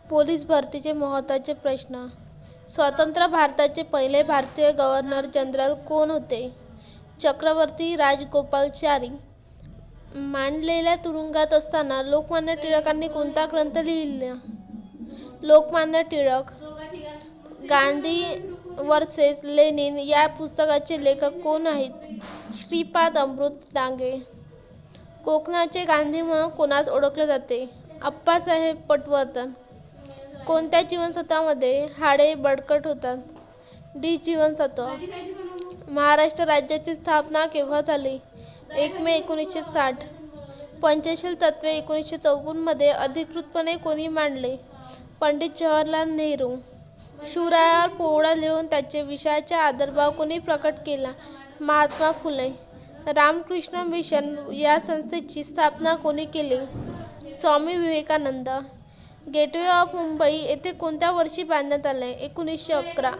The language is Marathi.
पोलीस भरतीचे महत्त्वाचे प्रश्न. स्वतंत्र भारताचे पहिले भारतीय गव्हर्नर जनरल कोण होते? चक्रवर्ती राजगोपालाचारी. मांडलेल्या तुरुंगात असताना लोकमान्य टिळकांनी कोणता ग्रंथ लिहिला? लोकमान्य टिळक. गांधी वर्सेस लेनिन या पुस्तकाचे लेखक कोण आहेत? श्रीपाद अमृत डांगे. कोकणाचे गांधी म्हणून कोणास ओळखले जाते? अप्पासाहेब पटवर्धन. कोणत्या जीवनसत्वामध्ये हाडे बळकट होतात? डी जीवनसत्व. महाराष्ट्र राज्याची स्थापना केव्हा झाली? 1 मे 1960. पंचशील तत्त्वे 1954 मध्ये अधिकृतपणे कोणी मांडले? पंडित जवाहरलाल नेहरू. शिवरायावर पोवाडा लिहून त्याचे विषयाचा आदरभाव कोणी प्रकट केला? महात्मा फुले. रामकृष्ण मिशन या संस्थेची स्थापना कोणी केली? स्वामी विवेकानंद. गेटवे ऑफ मुंबई येथे कोणत्या वर्षी बांधण्यात आले? 1911.